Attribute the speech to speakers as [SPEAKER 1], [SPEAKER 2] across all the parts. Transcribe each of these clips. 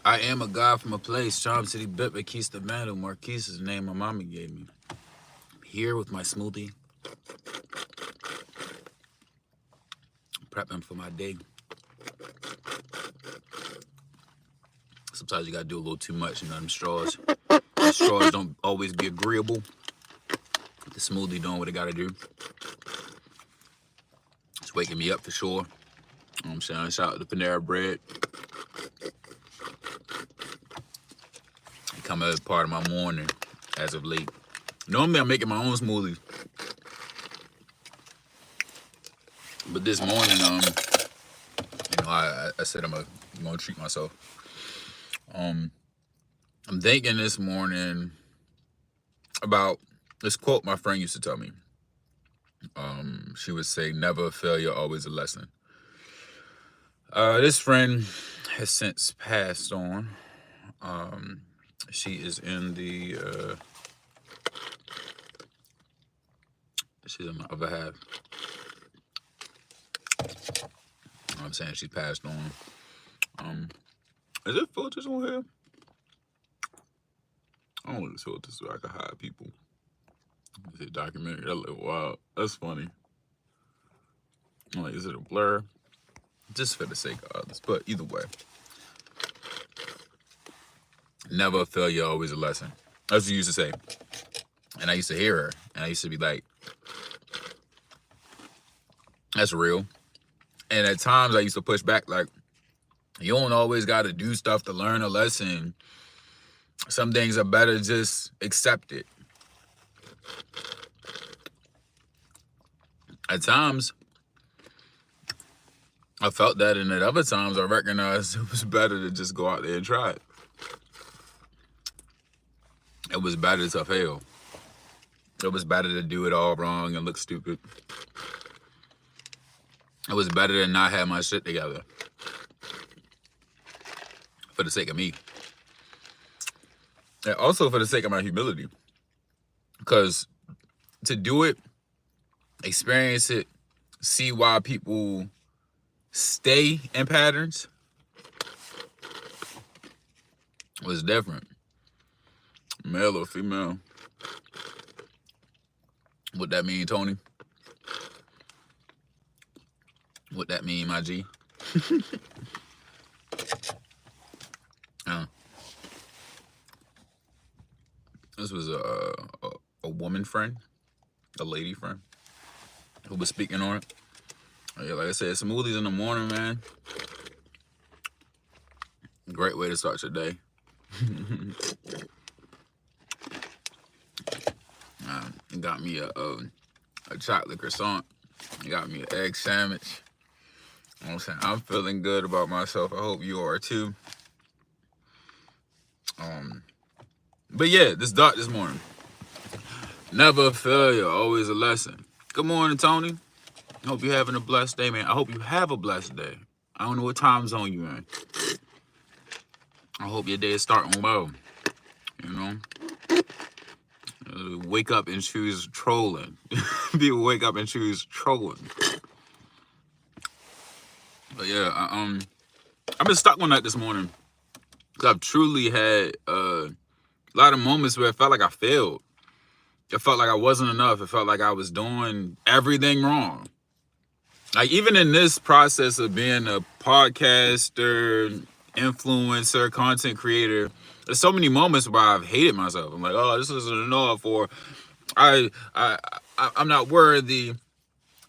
[SPEAKER 1] I am a guy from a place, Charm City, Bit, Marquise the Vandal. Marquise is the name my mama gave me. I'm here with my smoothie, prepping for my day. Sometimes you gotta do a little too much, them straws. The straws don't always be agreeable. The smoothie doing what it gotta do. It's waking me up for sure. You know what I'm saying? Shout out to Panera Bread. It come as part of my morning as of late. Normally I'm making my own smoothies. But this morning, I said I'm gonna treat myself. I'm thinking this morning about this quote my friend used to tell me. She would say, "Never a failure, always a lesson." This friend has since passed on. She is in the she's in my other half. You know what I'm saying? She passed on. Is it filters on here? I don't want to filters so I can hide people. Is it documentary? That look wild. That's funny. I'm like, is it a blur? Just for the sake of others. But either way. Never a failure, always a lesson. That's what you used to say. And I used to hear her. And I used to be like, that's real. And at times I used to push back like, you don't always got to do stuff to learn a lesson. Some things are better just accept it. At times, I felt that, and at other times, I recognized it was better to just go out there and try it. It was better to fail. It was better to do it all wrong and look stupid. It was better to not have my shit together. For the sake of me. And also for the sake of my humility. Because to do it, experience it, see why people stay in patterns was different. Male or female. What that mean, Tony? What that mean, my G? This was a woman friend, a lady friend, who was speaking on it. Yeah, like I said, smoothies in the morning, man. Great way to start your day. It got me a chocolate croissant. It got me an egg sandwich. You know what I'm saying? I'm feeling good about myself. I hope you are too. But yeah, this dot this morning. Never a failure, always a lesson. Good morning, Tony. I hope you're having a blessed day, man. I hope you have a blessed day. I don't know what time zone you're in. I hope your day is starting well. You know? Wake up and choose trolling. People wake up and choose trolling. But yeah, I've been stuck on that this morning. Because I've truly had a lot of moments where it felt like I failed. It felt like I wasn't enough. It felt like I was doing everything wrong. Like, even in this process of being a podcaster, influencer, content creator, there's so many moments where I've hated myself. I'm like, oh, this isn't enough, or I'm not worthy.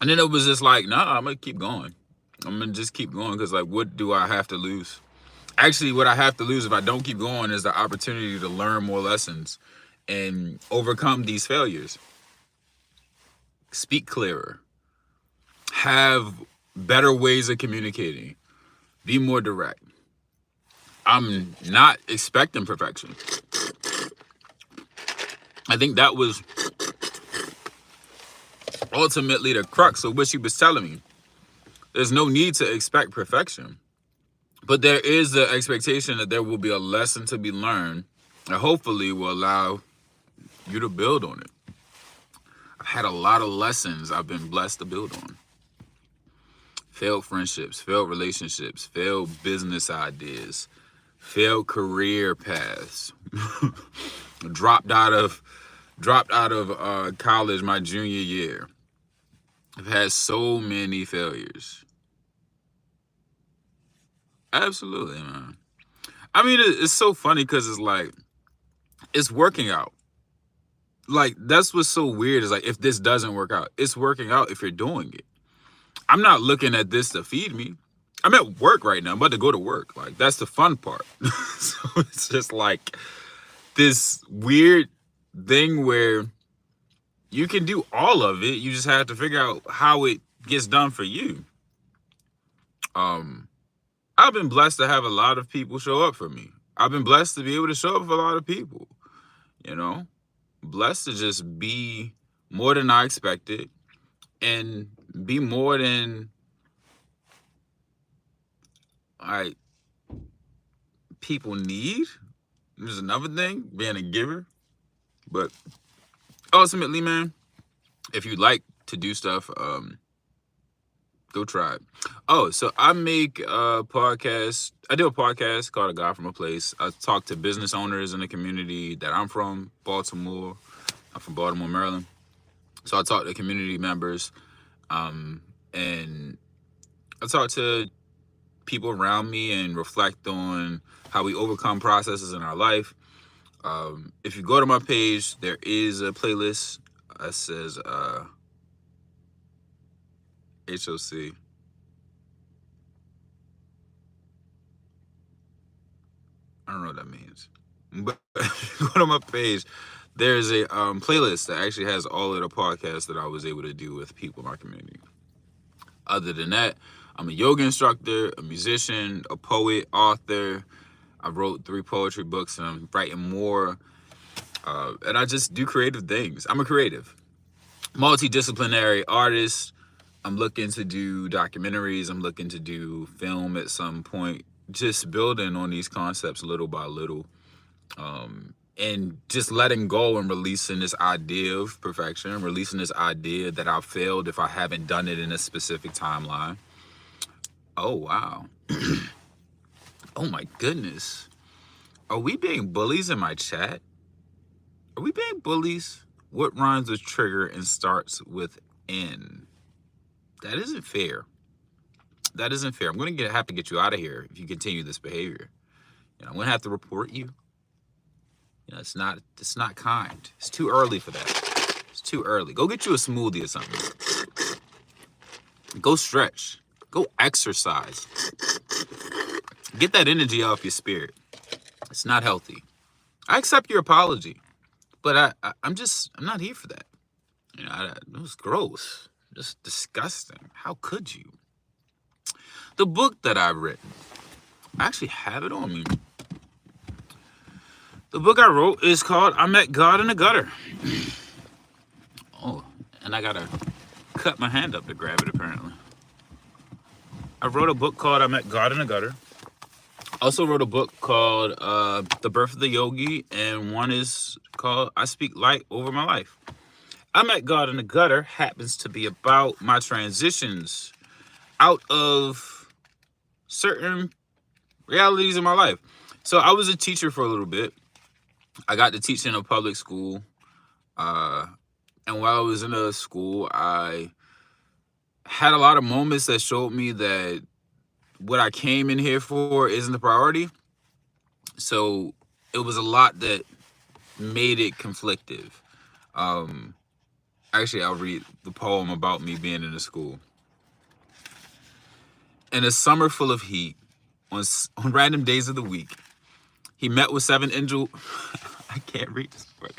[SPEAKER 1] And then it was just like, nah, I'm gonna keep going. I'm gonna just keep going, because like, what do I have to lose? Actually, what I have to lose if I don't keep going is the opportunity to learn more lessons and overcome these failures. Speak clearer. Have better ways of communicating. Be more direct. I'm not expecting perfection. I think that was ultimately the crux of what she was telling me. There's no need to expect perfection. But there is the expectation that there will be a lesson to be learned that hopefully will allow you to build on it. I've had a lot of lessons I've been blessed to build on. Failed friendships, failed relationships, failed business ideas, failed career paths, dropped out of college my junior year. I've had so many failures. Absolutely, man. I mean, it's so funny because it's like it's working out. Like that's what's so weird is like if this doesn't work out, it's working out if you're doing it. I'm not looking at this to feed me. I'm at work right now. I'm about to go to work. Like that's the fun part. So it's just like this weird thing where you can do all of it. You just have to figure out how it gets done for you. I've been blessed to have a lot of people show up for me. I've been blessed to be able to show up for a lot of people. You know, blessed to just be more than I expected and be more than people need. There's another thing, being a giver. But ultimately, man, if you like to do stuff, go try it. Oh, so I make a podcast. I do a podcast called A God from a Place. I talk to business owners in the community that I'm from, Baltimore. I'm from Baltimore, Maryland. So I talk to community members, and I talk to people around me and reflect on how we overcome processes in our life. If you go to my page, there is a playlist that says HOC. I don't know what that means. But if you go to my page, there's a playlist that actually has all of the podcasts that I was able to do with people in my community. Other than that, I'm a yoga instructor, a musician, a poet, author. I wrote 3 poetry books and I'm writing more. And I just do creative things. I'm a creative, multidisciplinary artist. I'm looking to do documentaries. I'm looking to do film at some point. Just building on these concepts little by little. And just letting go and releasing this idea of perfection, releasing this idea that I've failed if I haven't done it in a specific timeline. Oh, wow. Oh, my goodness. Are we being bullies in my chat? Are we being bullies? What rhymes with trigger and starts with N? That isn't fair. That isn't fair. I'm going to have to get you out of here if you continue this behavior. I'm going to have to report you. It's not kind. It's too early for that. It's too early. Go get you a smoothie or something. Go stretch. Go exercise. Get that energy off your spirit. It's not healthy. I accept your apology, but I'm not here for that. It was gross. Just disgusting. How could you? The book that I've written, I actually have it on me. The book I wrote is called I Met God in the Gutter. Oh, and I gotta cut my hand up to grab it apparently. I wrote a book called I Met God in the Gutter. Also wrote a book called The Birth of the Yogi, and one is called I Speak Light Over My Life. I Met God in the Gutter happens to be about my transitions out of certain realities in my life. So I was a teacher for a little bit. I got to teach in a public school. And while I was in a school, I had a lot of moments that showed me that what I came in here for isn't the priority. So it was a lot that made it conflictive. Actually, I'll read the poem about me being in the school. In a summer full of heat, on random days of the week, he met with 7 angels. I can't read this part.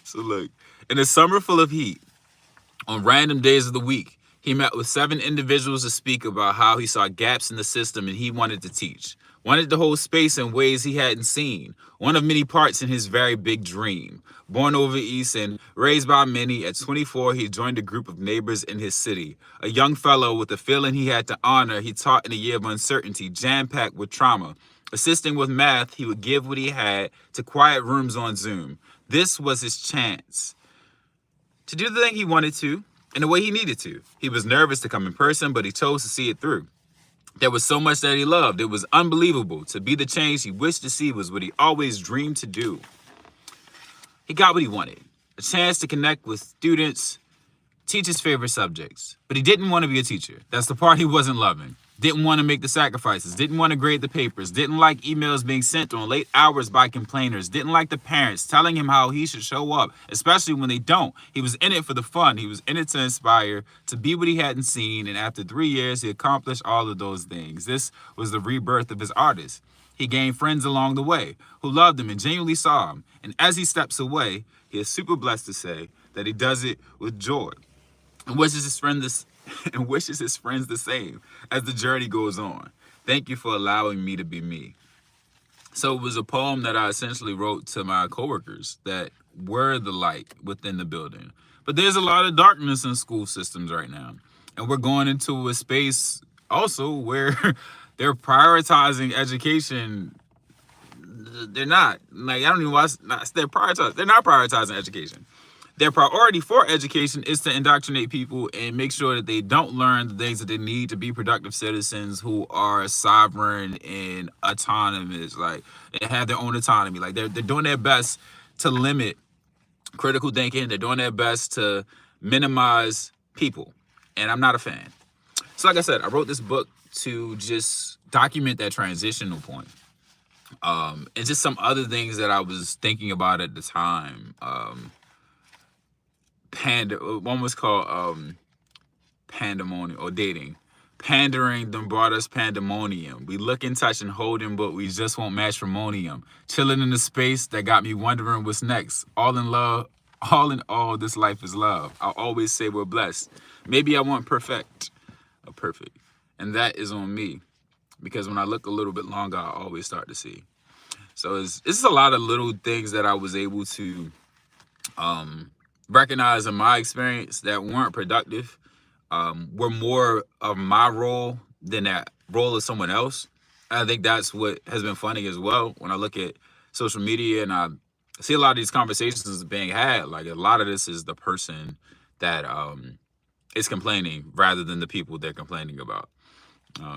[SPEAKER 1] So look, in a summer full of heat, on random days of the week, he met with 7 individuals to speak about how he saw gaps in the system and he wanted to teach. Wanted to hold space in ways he hadn't seen. One of many parts in his very big dream. Born over east and raised by many, at 24, he joined a group of neighbors in his city. A young fellow with a feeling he had to honor, he taught in a year of uncertainty, jam-packed with trauma. Assisting with math, he would give what he had to quiet rooms on Zoom. This was his chance to do the thing he wanted to in the way he needed to. He was nervous to come in person, but he chose to see it through. There was so much that he loved. It was unbelievable. To be the change he wished to see was what he always dreamed to do. He got what he wanted. A chance to connect with students, teach his favorite subjects. But he didn't want to be a teacher. That's the part he wasn't loving. Didn't want to make the sacrifices. Didn't want to grade the papers. Didn't like emails being sent on late hours by complainers. Didn't like the parents telling him how he should show up, especially when they don't. He was in it for the fun. He was in it to inspire, to be what he hadn't seen. And after 3 years, he accomplished all of those things. This was the rebirth of his artist. He gained friends along the way who loved him and genuinely saw him. And as he steps away, he is super blessed to say that he does it with joy and wishes his friends the same as the journey goes on. Thank you for allowing me to be me. So it was a poem that I essentially wrote to my coworkers that were the light within the building. But there's a lot of darkness in school systems right now. And we're going into a space also where they're prioritizing education. They're not. Like, I don't even want to, they're not prioritizing education. Their priority for education is to indoctrinate people and make sure that they don't learn the things that they need to be productive citizens who are sovereign and autonomous, like, and have their own autonomy. Like, they're doing their best to limit critical thinking. They're doing their best to minimize people. And I'm not a fan. So like I said, I wrote this book to just document that transitional point. And just some other things that I was thinking about at the time. One was called Pandemonium, or Dating. Pandering done brought us pandemonium. We look and touch and hold him, but we just won't matrimonium. Chilling in the space that got me wondering what's next. All in love, all in all, this life is love. I'll always say we're blessed. Maybe I want perfect. And that is on me. Because when I look a little bit longer, I always start to see. So it's a lot of little things that I was able to recognize in my experience that weren't productive, were more of my role than that role of someone else. And I think that's what has been funny as well. When I look at social media and I see a lot of these conversations being had, like, a lot of this is the person that is complaining rather than the people they're complaining about.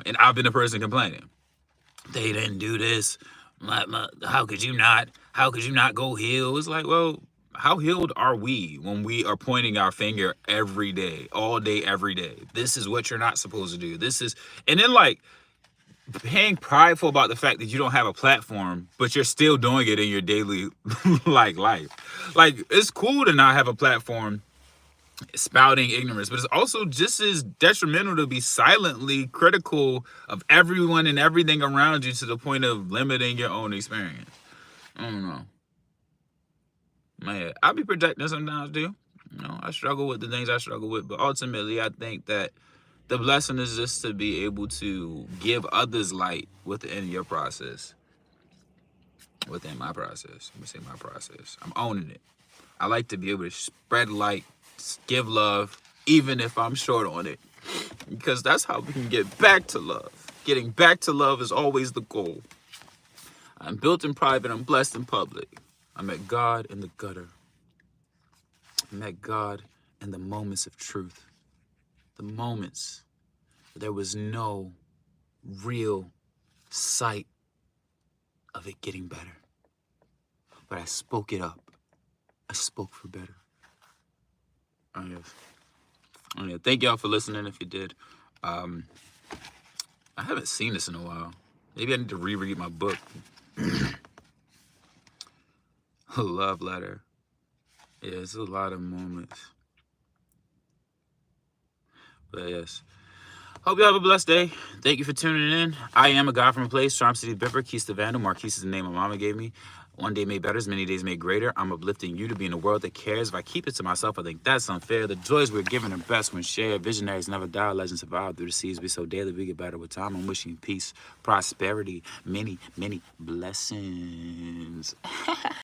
[SPEAKER 1] And I've been the person complaining. They didn't do this. How could you not? How could you not go heal? It's like, well, how healed are we when we are pointing our finger every day, all day, every day? This is what you're not supposed to do. And then, like, being prideful about the fact that you don't have a platform, but you're still doing it in your daily life. Like, it's cool to not have a platform spouting ignorance, but it's also just as detrimental to be silently critical of everyone and everything around you to the point of limiting your own experience. I don't know. Man, I be projecting sometimes, too. I struggle with the things I struggle with, but ultimately I think that the blessing is just to be able to give others light within your process. Within my process. Let me say my process. I'm owning it. I like to be able to spread light, give love, even if I'm short on it. Because that's how we can get back to love. Getting back to love is always the goal. I'm built in private, I'm blessed in public. I met God in the gutter. I met God in the moments of truth. The moments where there was no real sight of it getting better. But I spoke it up. I spoke for better. Oh, yeah. Thank y'all for listening if you did. I haven't seen this in a while. Maybe I need to reread my book. A love letter. Yeah, it's a lot of moments. But yes. Hope you have a blessed day. Thank you for tuning in. I am a guy from a place, Charm City, Bipper, Keys to Vandal. Marquise is the name my mama gave me. One day made better, as many days made greater. I'm uplifting you to be in a world that cares. If I keep it to myself, I think that's unfair. The joys we're given are best when shared. Visionaries never die. Legends survive through the seas. We so daily we get better with time. I'm wishing peace, prosperity, many, many blessings.